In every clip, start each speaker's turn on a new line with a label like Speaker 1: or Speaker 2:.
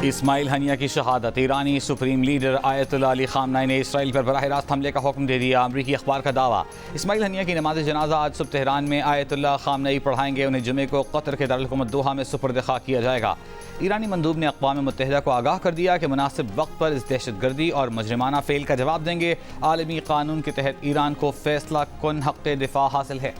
Speaker 1: Ismail Haniyeh की शहादत। ईरानी supreme leader Ayatollah Ali Khamenei ने इसराइल पर बराह रास्त हमले का हुक्म दे दिया। अमरीकी अखबार का दावा। इस्माइल हनिया की नमाज जनाजा आज सुबह तेहरान में आयतुल्लाह खामनेई पढ़ाएंगे। उन्हें जुमे को कतर के दारुल दोहा में सुपुर्द खा किया जाएगा। ईरानी मंदूब ने अक़वाम मुत्तहिदा को आगाह कर दिया कि मुनासिब वक्त पर इस दहशतगर्दी और मुजरिमाना फेल का जवाब देंगे। आलमी कानून के तहत ईरान को फैसला कुन हक़ दिफा हासिल है।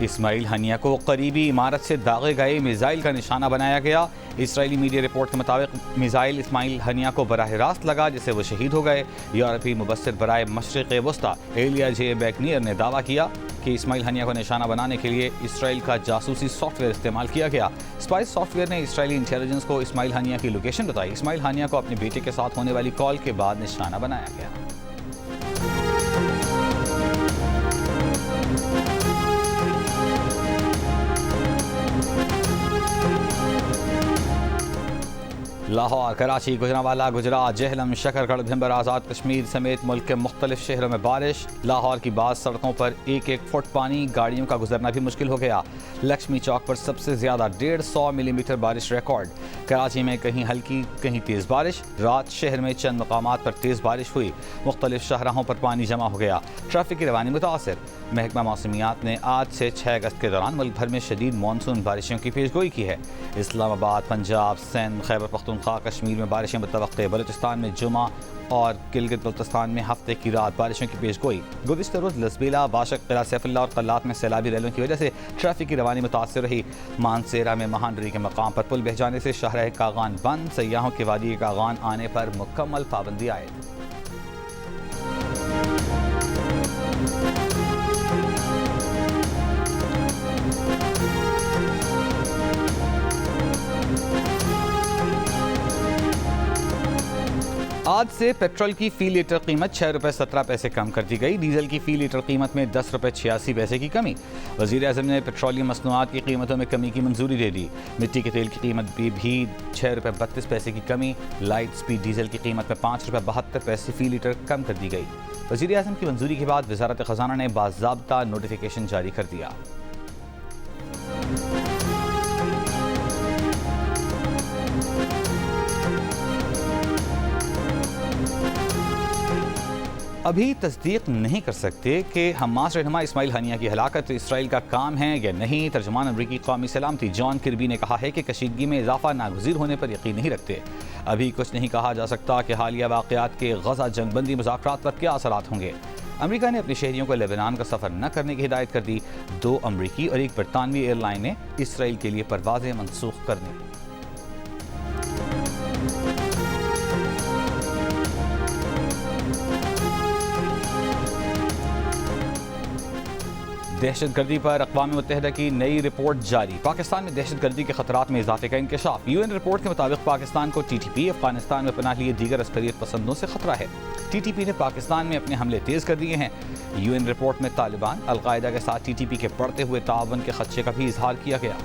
Speaker 1: इस्माइल हनिया को करीबी इमारत से दागे गए मिसाइल का निशाना बनाया गया। इसराइली मीडिया रिपोर्ट के मुताबिक मिसाइल इस्माइल हनिया को बराह रास्त लगा, जिससे वो शहीद हो गए। यूरोपीय मुबस्सिर बराए मशरिक़ वस्ता एलिया जे बैकनियर ने दावा किया कि इस्माइल हनिया को निशाना बनाने के लिए इसराइल का जासूसी सॉफ्टवेयर इस्तेमाल किया गया। स्पाइस सॉफ्टवेयर ने इसराइली इंटेलिजेंस को इस्माइल हनिया की लोकेशन बताई। इस्माइल हनिया को अपने बेटे के साथ होने वाली कॉल के बाद निशाना बनाया गया। लाहौर, कराची, गुजरांवाला, गुजरात, जहलम, शकरगढ़, भिंबर, आज़ाद कश्मीर समेत मुल्क के मुख्तलिफ शहरों में बारिश। लाहौर की बाज़ सड़कों पर 1-1 फुट पानी, गाड़ियों का गुजरना भी मुश्किल हो गया। लक्ष्मी चौक पर सबसे ज़्यादा 150 मिलीमीटर बारिश रिकॉर्ड। कराची में कहीं हल्की कहीं तेज़ बारिश। रात शहर में चंद मकामात पर तेज़ बारिश हुई। मुख्तलिफ शाहराहों पर पानी जमा हो गया। ट्रैफिक की रवानी मुतासर। महकमा मौसमियात ने आज से 6 अगस्त के दौरान मुल्क भर में शदीद मानसून बारिशों की पेशगोई की है। इस्लामाबाद, पंजाब, सिंध, खैबर पख्तूनख्वा, कश्मीर में बारिशें मुतवक्के। बलूचिस्तान में जुमा और गिलगित बल्तिस्तान में हफ्ते की रात बारिशों की पेशगोई। गुज़िश्ता रोज़ लसबीला, बाशक, किला सैफुल्लाह और कल्लात में सैलाबी रैलियों की वजह से ट्रैफिक की रवानी मुतासर रही। मानसेरा में महानरी के मकाम पर पुल बह जाने से शाहराह कागान बंद। सयाहों के वादी कागान आने पर मुकम्मल पाबंदी आयद। आज से पेट्रोल की फ़ी लीटर कीमत 6 रुपये 17 पैसे कम कर दी गई। डीजल की फ़ी लीटर कीमत में 10 रुपये 86 पैसे की कमी। वज़ीर-ए-आज़म ने पेट्रोलियम मसनूआत की कीमतों में कमी की मंजूरी दे दी। मिट्टी के तेल की कीमत भी 6 रुपये 32 पैसे की कमी। लाइट स्पीड डीजल की कीमत में 5 रुपये 72 पैसे फ़ी लीटर कम कर दी गई। वज़ीर-ए-आज़म की मंजूरी के बाद वज़ारत ख़ज़ाना ने बाज़ाब्ता नोटिफिकेशन जारी कर दिया। अभी तस्दीक नहीं कर सकते कि हमास रहनुमा इस्माइल हनिया की हलाकत इसराइल का काम है या नहीं। तर्जुमान अमरीकी कौमी सलामती जॉन किर्बी ने कहा है कि कशीदगी में इजाफा नागुज़ीर होने पर यकीन नहीं रखते। अभी कुछ नहीं कहा जा सकता कि हालिया वाक़यात के गज़ा जंगबंदी मुज़ाकरात पर क्या असरात होंगे। अमरीका ने अपने शहरियों को लेबनान का सफ़र न करने की हिदायत कर दी। 2 अमरीकी और 1 बरतानवी एयरलाइन ने इसराइल के लिए परवाज़ें मनसूख कर दी। दहशतगर्दी पर अक़वाम मुत्तहिदा की नई रिपोर्ट जारी। पाकिस्तान में दहशतगर्दी के खतरात में इजाफे का इंकशाफ। UN रिपोर्ट के मुताबिक पाकिस्तान को TTP अफगानिस्तान में पनाह लिए दीगर अस्करियत पसंदों से खतरा है। TTP ने पाकिस्तान में अपने हमले तेज़ कर दिए हैं। UN रिपोर्ट में तालिबान, अलकायदा के साथ TTP के बढ़ते हुए ताउन के खदशे का भी इजहार किया गया।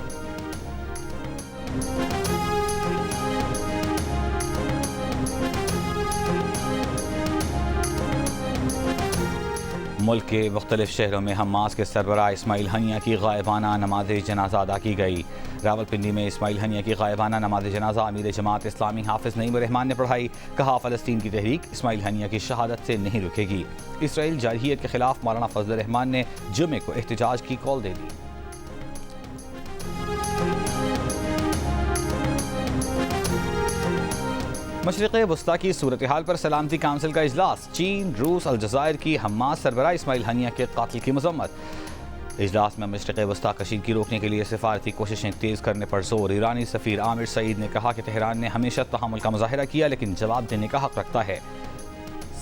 Speaker 1: मुल्क के मुख्तलिफ शहरों में हमास के सरबराह इस्माइल हनिया की गायबाना नमाज जनाजा अदा की गई। रावलपिंडी में इस्माइल हनिया की गायबाना नमाज जनाजा अमीर जमात इस्लामी हाफिज़ नईम रहमान ने पढ़ाई। कहा, फ़लस्तीन की तहरीक इस्माइल हनिया की शहादत से नहीं रुकेगी। इसराइल जारहियत के खिलाफ मौलाना फजल रहमान ने जुमे को एहतजाज की कॉल दे दी। मशरिक़ वस्ता की सूरत हाल पर सलामती काउंसिल का इजलास। चीन, रूस, अलजज़ायर की हमास सरबराह इस्माइल हनिया के कातिल की मज़म्मत। इजलास में मशरिक़ वस्ता कशीदगी रोकने के लिए सिफारती कोशिशें तेज़ करने पर जोर। ईरानी सफ़ीर आमिर सईद ने कहा कि तेहरान ने हमेशा तहम्मुल का मुज़ाहिरा किया, लेकिन जवाब देने का हक़ रखता है।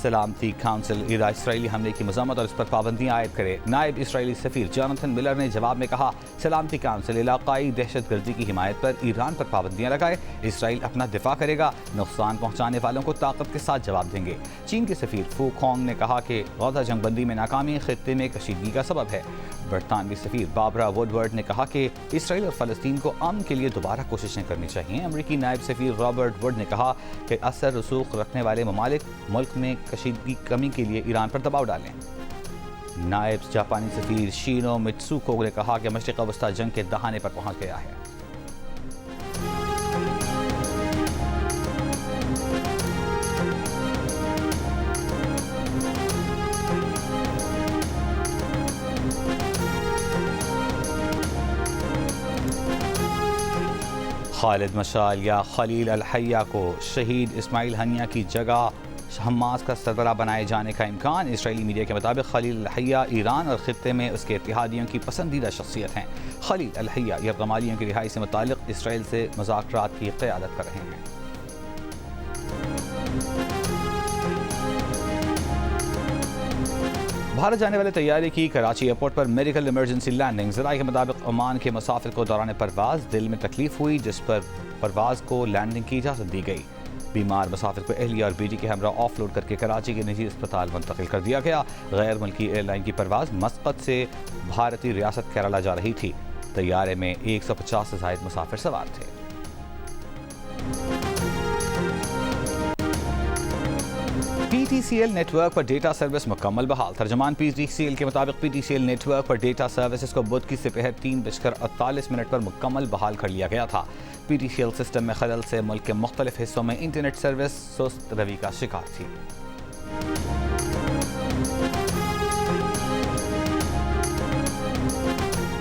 Speaker 1: सलामती काउंसिल इसराइली हमले की मज़म्मत और इस पर पाबंदियाँ आयद करे। नायब इसराइली सफ़ीर जोनाथन मिलर ने जवाब में कहा, सलामती काउंसिल इलाकाई दहशतगर्दी की हिमायत पर ईरान पर पाबंदियाँ लगाए। इसराइल अपना दिफा करेगा, नुकसान पहुँचाने वालों को ताकत के साथ जवाब देंगे। चीन के सफ़ीर फू खोंग ने कहा कि गज़ा जंगबंदी में नाकामी खित्ते में कशीदगी का सबब है। बरतानवी सफीर बाबरा वुडवर्ड ने कहा कि इसराइल और फ़लस्तीन को अमन के लिए दोबारा कोशिशें करनी चाहिए। अमरीकी नायब सफीर रॉबर्ट वुड ने कहा कि असर रसूख रखने वाले ममालिक मुल्क में कशीदगी कमी के लिए ईरान पर दबाव डालें। नायब जापानी सफीर शीनो मित्सुको ने कहा कि मशरिक़ वस्ता जंग के दहाने पर पहुंच गया है। खालिद मशाल या खलील अल हय्या को शहीद इस्माइल हनिया की जगह हमास का सरबराह बनाए जाने का इम्कान। इसराइली मीडिया के मुताबिक खलील अल हय्या ईरान और खित्ते में उसके इत्तेहादियों की पसंदीदा शख्सियत हैं। खलील अल हय्या यरगमालियों की रिहाई से मुताल्लिक़ इसराइल से मुज़ाकरात की क़यादत कर रहे हैं। भारत जाने वाले तैयारे की कराची एयरपोर्ट पर मेडिकल इमरजेंसी लैंडिंग। ज़राए के मुताबिक ओमान के मुसाफिर को दौरान परवाज़ दिल में तकलीफ हुई, जिस पर परवाज़ को लैंडिंग की इजाज़त दी गई। बीमार मुसाफिर को एहलिया और बीटी के हमरा ऑफलोड करके कराची के निजी अस्पताल मुंतकिल कर दिया गया। गैर मुल्की एयरलाइन की परवाज़ मस्कत से भारतीय रियासत केरला जा रही थी। तैयारे में 150 से ज़ायद मुसाफिर सवार थे। PTCL नेटवर्क पर डेटा सर्विस मुकम्मल बहाल। तर्जमान PTCL के मुताबिक PTCL नेटवर्क पर डेटा सर्विसेज को बुध की दोपहर 3:48 पर मुकम्मल बहाल कर लिया गया था। PTCL सिस्टम में खलल से मुल्क के मुख्तलिफ हिस्सों में इंटरनेट सर्विस सुस्त रवि का शिकार थी।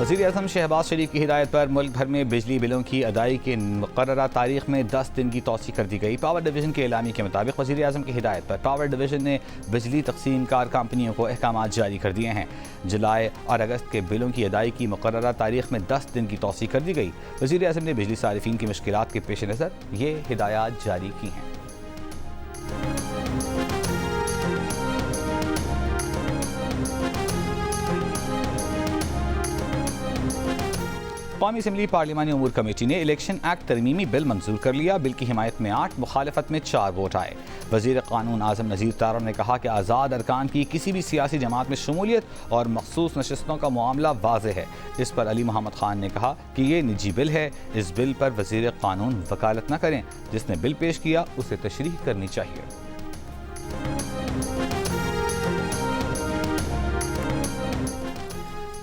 Speaker 1: वज़ीर-ए-आज़म शहबाज शरीफ की हिदायत पर मुल्क भर में बिजली बिलों की अदायगी की मुक़र्ररा तारीख में 10 दिन की तौसी कर दी गई। पावर डिवीज़न के एलामी के मुताबिक वज़ीर-ए-आज़म की हिदायत पर पावर डिवीज़न ने बिजली तक़सीम कार कंपनियों को अहकाम जारी कर दिए हैं। जुलाई और अगस्त के बिलों की अदायगी की मुक़र्ररा तारीख में 10 दिन की तौसी कर दी गई। वज़ीर-ए-आज़म ने बिजली सारिफीन की मुश्किलात के पेश नज़र ये हिदायत जारी की हैं। कौमी असम्बली पार्लिमानी उमूर कमेटी ने इलेक्शन एक्ट तरमीमी बिल मंजूर कर लिया। बिल की हिमायत में 8, मुखालफत में 4 वोट आए। वज़ीर कानून आज़म नज़ीर तारड़ ने कहा कि आज़ाद अरकान की किसी भी सियासी जमात में शमूलियत और मखसूस नशस्तों का मामला वाज़ेह है। इस पर अली मोहम्मद खान ने कहा कि ये निजी बिल है, इस बिल पर वज़ीर कानून वकालत न करें। जिसने बिल पेश किया उसे तशरीह करनी चाहिए।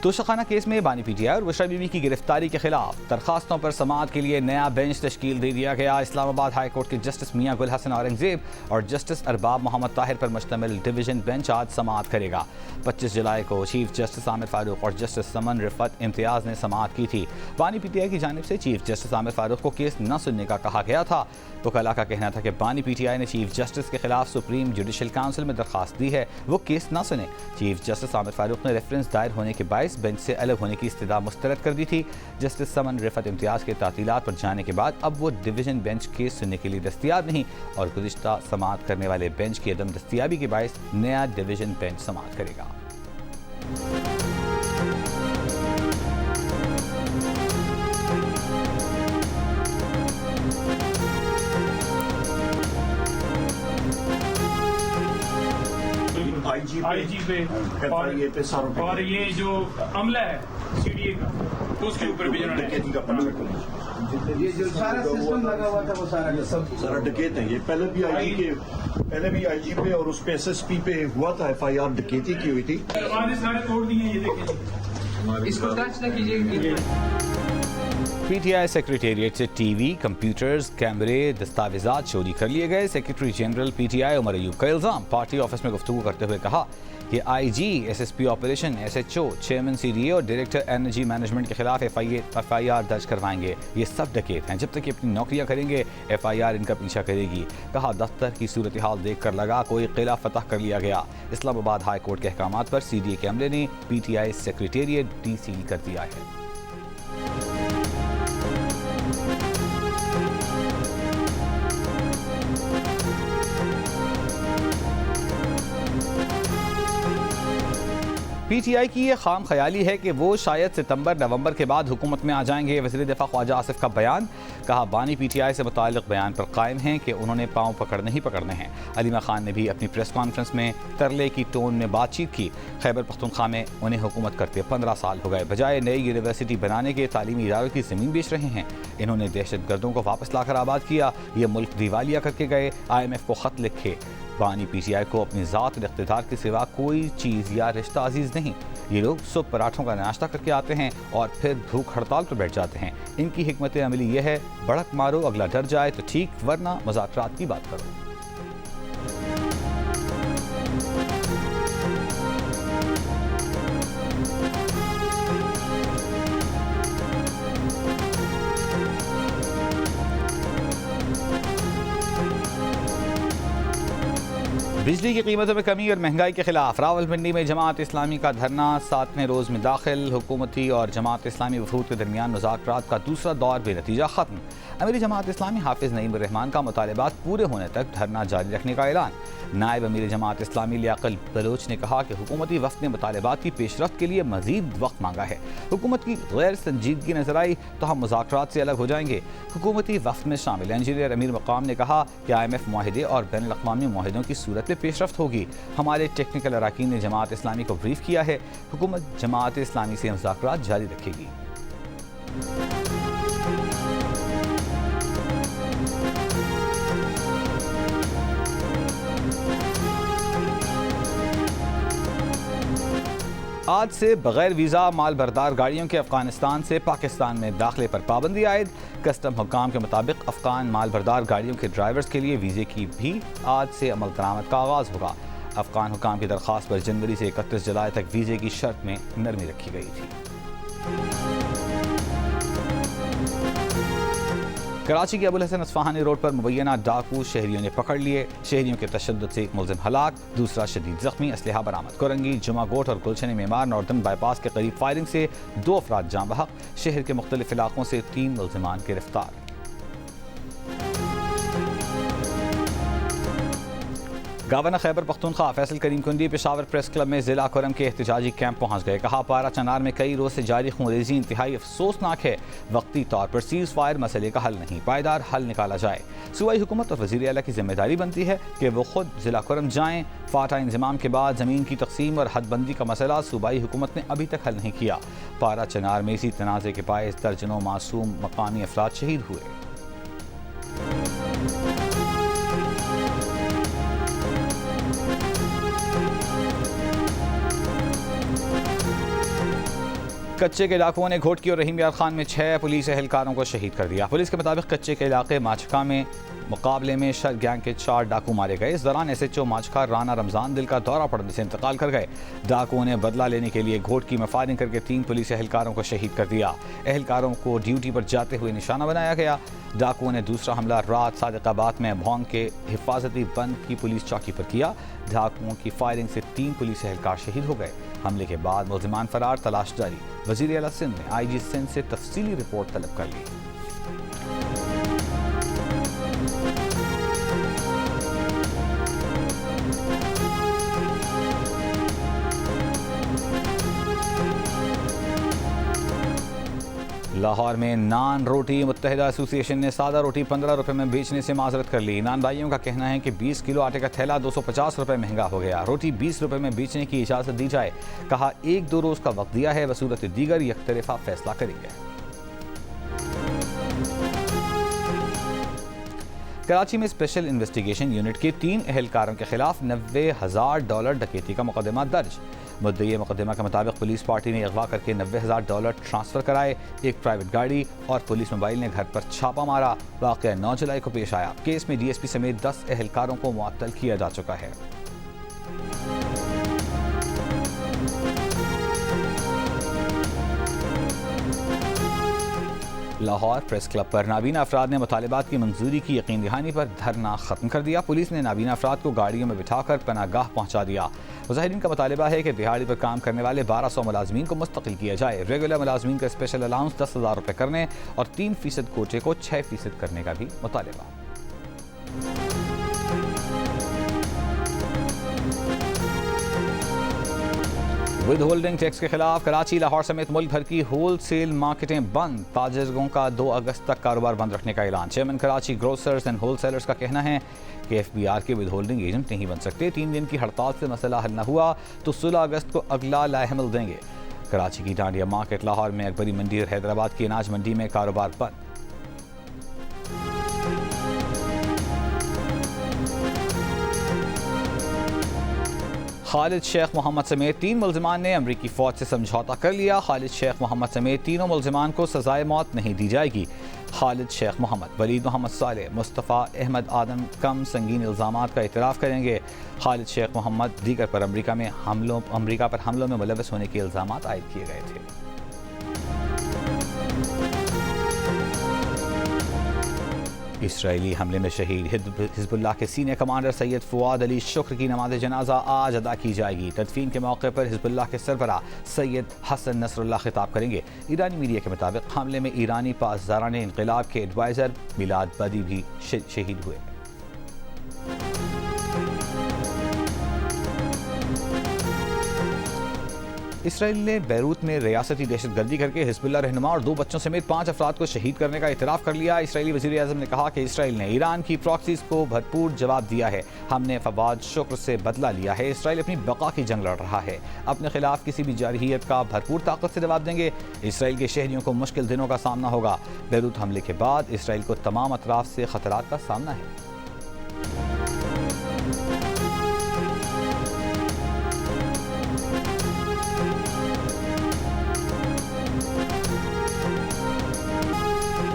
Speaker 1: तोशाखाना केस में बानी PTI और बुशरा बीबी की गिरफ्तारी के खिलाफ दरखास्तों पर समाअत के लिए नया बेंच तश्कील दे दिया गया। इस्लामाबाद हाई कोर्ट के जस्टिस मियां गुल हसन औरंगजेब और जस्टिस अरबाब मोहम्मद ताहिर पर मुश्तमिल डिवीजन बेंच आज समाअत करेगा। 25 जुलाई को चीफ जस्टिस आमिर फारूक और जस्टिस समन रिफत इम्तियाज ने समाअत की थी। बानी PTI की जानिब से चीफ जस्टिस आमिर फारूक को केस न सुनने का कहा गया था। वकला का कहना था कि बानी PTI ने चीफ जस्टिस के खिलाफ सुप्रीम जुडिशल काउंसिल में दरखास्त दी है, वो केस न सुने। चीफ जस्टिस आमिर फारूक ने रेफरेंस दायर होने के बायस बेंच से अलग होने की इस्तदा मुस्तरद कर दी थी। जस्टिस समन रिफत इम्तियाज के तातीलात पर जाने के बाद अब वो डिवीजन बेंच केस सुनने के लिए दस्तयाब नहीं और गुज़िश्ता समाअत करने वाले बेंच की अदम दस्तयाबी के बायस नया डिवीजन बेंच समाअत करेगा।
Speaker 2: IG पे और ये जो अमला है CDA का उसके ऊपर भी
Speaker 3: ये जो सारा सिस्टम लगा हुआ था वो सारा डकैत है। ये पहले भी IG पे और उस पे SSP पे हुआ था FIR डकैती की हुई थी।
Speaker 2: सारे तोड़ दिए ये देखिए,
Speaker 4: इसको टच न कीजिए।
Speaker 1: PTI सेक्रेटेरिएट से टीवी, कंप्यूटर्स, कैमरे, दस्तावेजात चोरी कर लिए गए। Secretary general PTI Umar Ayub का इल्ज़ाम। पार्टी ऑफिस में गुफ्तगू करते हुए कहा कि IG, SSP operation, SHO, chairman CDA और डायरेक्टर एनर्जी मैनेजमेंट के खिलाफ FIR दर्ज करवाएंगे। ये सब डकैत हैं, जब तक ये अपनी नौकरियां करेंगे FIR इनका पीछा करेगी। कहा दफ्तर की सूरत हाल देख कर लगा कोई किला फतह कर लिया गया। इस्लामाबाद हाई कोर्ट के अहकाम पर CDA के अमले ने PTI सेक्रेटेरिएट डीसील कर दिया है। PTI की ये खाम ख्याली है कि वो शायद सितंबर नवंबर के बाद हुकूमत में आ जाएंगे। वज़ीर दिफा ख्वाजा आसिफ का बयान। कहा बानी PTI से मुताल्लिक बयान पर कायम हैं कि उन्होंने पाँव पकड़ने ही पकड़ने हैं। अलीमा खान ने भी अपनी प्रेस कॉन्फ्रेंस में तरले की टोन में बातचीत की। खैबर पख्तूनख्वा में उन्हें हुकूमत करते 15 साल हो गए, बजाय नई यूनिवर्सिटी बनाने के तालीमी इदारों की ज़मीन बेच रहे हैं। इन्होंने दहशतगर्दों को वापस लाकर आबाद किया। ये मुल्क दिवालिया करके गए। IMF को ख़त लिखे। बानी PTI को अपनी ज़ात और इक़्तिदार के सिवा कोई चीज़ या रिश्ता अजीज़ नहीं। ये लोग सुबह पराठों का नाश्ता करके आते हैं और फिर भूख हड़ताल पर बैठ जाते हैं। इनकी हिकमत अमली यह है, बढ़क मारो, अगला डर जाए तो ठीक, वरना मुज़ाकरात की बात करो। बिजली की कीमतों में कमी और महंगाई के खिलाफ रावलपिंडी में जमात इस्लामी का धरना 7वें रोज में दाखिल। हुकूमती और जमात इस्लामी वफूद के दरमियान मुज़ाकरात का दूसरा दौर बेनतीजा खत्म। अमीर जमात इस्लामी हाफिज नईम रहमान का मुतालिबात पूरे होने तक धरना जारी रखने का ऐलान। नायब अमीर जमात इस्लामी लियाकत बलोच ने कहा कि हुकूमती वफ़द ने मुतालिबात की पेशरफ्त के लिए मजीद वक्त मांगा है। हुकूमत की गैर संजीदगी नजर आई तो हम मुज़ाकरात से अलग हो जाएंगे। हुकूमती वफ़द में शामिल इंजीनियर अमीर मकाम ने कहा कि IMF मुआहिदे और बैनुल अक़वामी मुआहिदों की सूरत में पेशरफ्त होगी। हमारे टेक्निकल अराकीन ने जमात इस्लामी को ब्रीफ किया है। हुकूमत जमात इस्लामी से मुज़ाकरात जारी रखेगी। आज से बगैर वीज़ा माल बरदार गाड़ियों के अफगानिस्तान से पाकिस्तान में दाखिले पर पाबंदी आयद। कस्टम हुक्काम के मुताबिक अफगान माल बरदार गाड़ियों के ड्राइवर्स के लिए वीज़े की भी आज से अमल दरामद का आगाज़ होगा। अफगान हुक्काम की दरख्वास्त पर जनवरी से 31 जुलाई तक वीज़े की शर्त में नरमी रखी गई थी। कराची के अबुल हसन अस्फहानी रोड पर मुबैना डाकू शहरियों ने पकड़ लिए। शहरियों के तशद्दुद से एक मुलजिम हलाक, दूसरा शदीद जख्मी। असलहा बरामद। कोरंगी, जुमागोट और गुलशन मेमार नॉर्दर्न बाईपास के करीब फायरिंग से 2 अफराद जाँ बहक। शहर के मुख्तलिफ इलाकों से 3 मुलजिमान गिरफ्तार। गवर्नर खैबर पख्तूनख्वा फैसल करीम कुंडी पेशावर प्रेस क्लब में जिला कोरम के एहतजाजी कैंप पहुंच गए। कहा पारा चनार में कई रोज से जारी खूनरेजी इंतहाई अफसोसनाक है। वक्ती तौर पर सीज फायर मसले का हल नहीं, पायदार हल निकाला जाए। सूबाई हुकूमत और वज़ीर आला की जिम्मेदारी बनती है कि वो खुद जिला कोरम जाएँ। फाटा इंजमाम के बाद ज़मीन की तकसीम और हदबंदी का मसला सूबाई हुकूमत ने अभी तक हल नहीं किया। पारा चनार में इसी तनाज़े के बायस दर्जनों मासूम मकामी अफराद शहीद हुए। कच्चे के डाकुओं ने घोटकी और रहीम यार खान में 6 पुलिस एहलकारों को शहीद कर दिया। पुलिस के मुताबिक कच्चे के इलाके माचका में मुकाबले में शर गैंग के 4 डाकू मारे गए। इस दौरान SHO माचका राना रमजान दिल का दौरा पड़ने से इंतकाल कर गए। डाकुओं ने बदला लेने के लिए घोटकी में फायरिंग करके 3 पुलिस एहलकारों को शहीद कर दिया। एहलकारों को ड्यूटी पर जाते हुए निशाना बनाया गया। डाकुओं ने दूसरा हमला रात सादिकाबाद में भोंग के हिफाजती बंद की पुलिस चौकी पर किया। डाकुओं की फायरिंग से 3 पुलिस एहलकार शहीद हो गए। हमले के बाद मुलजिमान फरार, तलाश जारी। वज़ीर आला सिंध ने IG सिंध से तफसीली रिपोर्ट तलब कर ली। लाहौर में नान रोटी मुत्तहिदा एसोसिएशन ने सादा रोटी 15 रुपए में बेचने से माजरत कर ली। नान भाइयों का कहना है कि 20 किलो आटे का थैला 250 रुपए महंगा हो गया। रोटी 20 रुपए में बेचने की इजाज़त दी जाए। कहा 1-2 रोज़ का वक्त दिया है, बसूरत दीगर यकतरफा फैसला करेंगे। कराची में स्पेशल इन्वेस्टिगेशन यूनिट के 3 एहलकारों के खिलाफ $90,000 डकैती का मुकदमा दर्ज। मुद्दई मुकदमा के मुताबिक पुलिस पार्टी ने अगवा करके $90,000 ट्रांसफ़र कराए। एक प्राइवेट गाड़ी और पुलिस मोबाइल ने घर पर छापा मारा। वाक़या 9 जुलाई को पेश आया। केस में DSP समेत 10 एहलकारों को मुअत्तल किया जा चुका है। लाहौर प्रेस क्लब पर नाबीना अफराद ने मुतालिबात की मंजूरी की यकीन दहानी पर धरना खत्म कर दिया। पुलिस ने नाबीना अफराद को गाड़ियों में बिठाकर पनागाह पहुंचा दिया। मुजाहिदीन का मुतालिबा है कि दिहाड़ी पर काम करने वाले 1200 मुलाजमीन को मुस्तकिल किया जाए। रेगुलर मुलाजमीन का स्पेशल अलाउंस 10,000 रुपये करने और 3% कोटे को 6% करने का भी मुतालिबा। विद होल्डिंग टैक्स के खिलाफ कराची, लाहौर समेत मुल्क भर की होल सेल मार्केटें बंद। ताजिरों का 2 अगस्त तक कारोबार बंद रखने का ऐलान। Chairman Karachi grocers and wholesalers का कहना है कि FBR के विद होल्डिंग एजेंट नहीं बन सकते। 3 दिन की हड़ताल से मसला हल न हुआ तो 16 अगस्त को अगला लाहमल देंगे। कराची की डांडिया मार्केट, लाहौर में अकबरी मंडी और हैदराबाद की अनाज मंडी में कारोबार बंद। खालिद शेख मोहम्मद समेत 3 मुल्जिमान ने अमरीकी फ़ौज से समझौता कर लिया। खालिद शेख मोहम्मद समेत तीनों मुल्जिमान को सजाए मौत नहीं दी जाएगी। खालिद शेख मोहम्मद, वलीद मोहम्मद सालेह, मुस्तफ़ा अहमद आदम कम संगीन इल्ज़ामात का इतराफ़ करेंगे। खालिद शेख मोहम्मद दीगर पर अमरीका पर हमलों में मुलव्वस होने के इल्ज़ामात आयद किए गए थे। इसराइली हमले में शहीद हिज़्बुल्लाह के सीनियर कमांडर सैयद फुआद अली शुक्र की नमाज जनाजा आज अदा की जाएगी। तदफीन के मौके पर हिज़्बुल्लाह के सरबराह सैयद हसन नसरुल्लाह खिताब करेंगे। ईरानी मीडिया के मुताबिक हमले में ईरानी पासदारान इनक़िलाब के एडवाइज़र मिलाद बदी भी शहीद हुए। इसराइल ने बैरूत में रियासती दहशतगर्दी करके हिज़्बुल्लाह रहनुमा और 2 बच्चों समेत 5 अफराद को शहीद करने का इतराफ़ कर लिया। इसराइली वज़ीर आज़म ने कहा कि इसराइल ने ईरान की प्रॉक्सीज़ को भरपूर जवाब दिया है। हमने फवाद शुक्र से बदला लिया है। इसराइल अपनी बका की जंग लड़ रहा है। अपने खिलाफ किसी भी जारहियत का भरपूर ताकत से जवाब देंगे। इसराइल के शहरियों को मुश्किल दिनों का सामना होगा। बैरूत हमले के बाद इसराइल को तमाम अतराफ से खतरात का सामना है।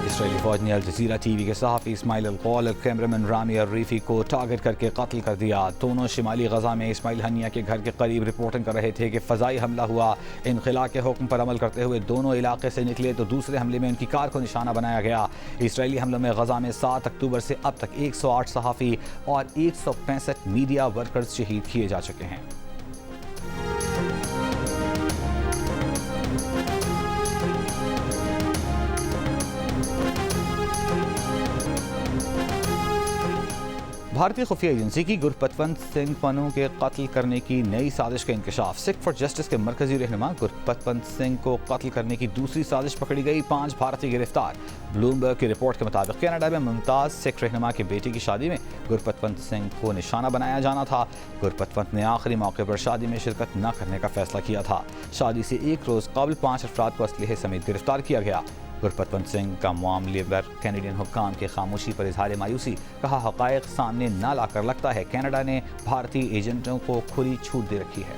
Speaker 1: इसराइली फौज ने अल जज़ीरा TV के सहाफ़ी इस्माइल अल-कौल और कैमरामैन रामी अल-रीफ़ी को टारगेट करके कत्ल कर दिया। दोनों शिमाली गजा में इस्माइल हनिया के घर के करीब रिपोर्टिंग कर रहे थे कि फ़ज़ाई हमला हुआ। इनक़िला के हुक्म पर अमल करते हुए दोनों इलाके से निकले तो दूसरे हमले में उनकी कार को निशाना बनाया गया। इसराइली हमलों में गजा में 7 अक्टूबर से अब तक 108 सहाफ़ी और 165 मीडिया वर्कर्स शहीद किए जा चुके हैं। भारतीय खुफिया एजेंसी की गुरपतवंत सिंह पन्नू के कत्ल करने की नई साजिश का इंकशाफ। सिख फॉर जस्टिस के मरकजी रहनुमा गुरपतवंत सिंह को कत्ल करने की दूसरी साजिश पकड़ी गई। 5 भारतीय गिरफ्तार। ब्लूमबर्ग की रिपोर्ट के मुताबिक कनाडा में मुमताज़ सिख रहनुमा के बेटे की शादी में गुरपतवंत सिंह को निशाना बनाया जाना था। गुरपतवंत ने आखिरी मौके पर शादी में शिरकत न करने का फैसला किया था। शादी से 1 रोज़ कबल 5 अफराद को असलहे समेत गिरफ्तार किया गया। गुरपतवंत सिंह का मामले पर कैनेडियन हुक्काम की खामोशी पर इजहार मायूसी। कहा, हक़ाइक़ सामने न लाकर लगता है कनाडा ने भारतीय एजेंटों को खुली छूट दे रखी है।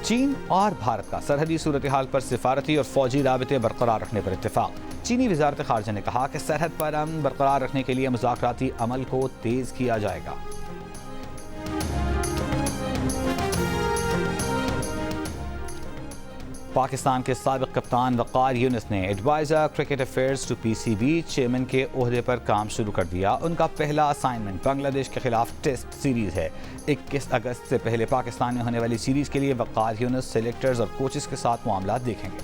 Speaker 1: चीन और भारत का सरहदी सूरत हाल पर सिफारती और फौजी राबते बरकरार रखने पर इत्तेफाक। चीनी वज़ारत ख़ारजा ने कहा कि सरहद पर अमन बरकरार रखने के लिए मुज़ाकराती अमल को तेज़ किया जाएगा। पाकिस्तान के साबिक़ कप्तान वक़ार यूनिस ने adviser cricket affairs to PCB chairman के ओहदे पर काम शुरू कर दिया। उनका पहला असाइनमेंट बांग्लादेश के खिलाफ टेस्ट सीरीज़ है। 21 अगस्त से पहले पाकिस्तान में होने वाली सीरीज़ के लिए वक़ार यूनिस सेलेक्टर्स और कोचेस के साथ मामला देखेंगे।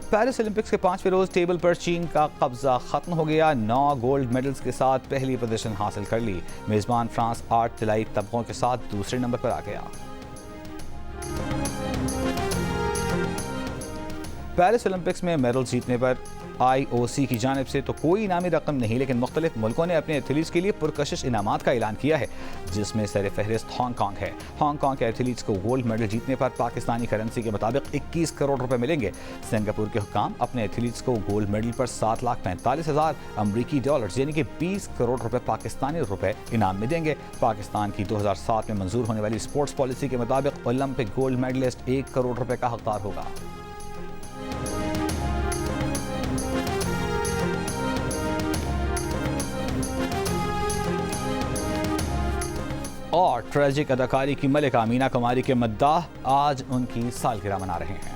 Speaker 1: पेरिस ओलंपिक्स के 5वें रोज़ टेबल पर चीन का कब्जा खत्म हो गया। 9 गोल्ड मेडल्स के साथ पहली पोजीशन हासिल कर ली। मेज़बान फ्रांस 8 तिलाई तबकों के साथ दूसरे नंबर पर आ गया। पेरिस ओलंपिक्स में मेडल जीतने पर IOC की जानिब से तो कोई इनामी रकम नहीं, लेकिन मुख्तलिफ मुल्कों ने अपने एथलीट्स के लिए पुरकशिश इनामात का ऐलान किया है, जिसमें सर फहरिस्त हांगकॉन्ग है। हांगकॉन्ग के एथलीट्स को गोल्ड मेडल जीतने पर पाकिस्तानी करेंसी के मुताबिक 21 करोड़ रुपए मिलेंगे। सिंगापुर के हुक्काम अपने एथलीट्स को गोल्ड मेडल पर 7,45,000 अमरीकी डॉलर यानी कि 20 करोड़ रुपए पाकिस्तानी रुपए इनाम में देंगे। पाकिस्तान की 2007 में मंजूर होने वाली स्पोर्ट्स पॉलिसी के मुताबिक ओलंपिक गोल्ड मेडलिस्ट 1 करोड़ रुपए का हकदार होगा। और ट्रेजिक अदाकारी की मलिका मीना कुमारी के मद्दाह आज उनकी सालगिरह मना रहे हैं।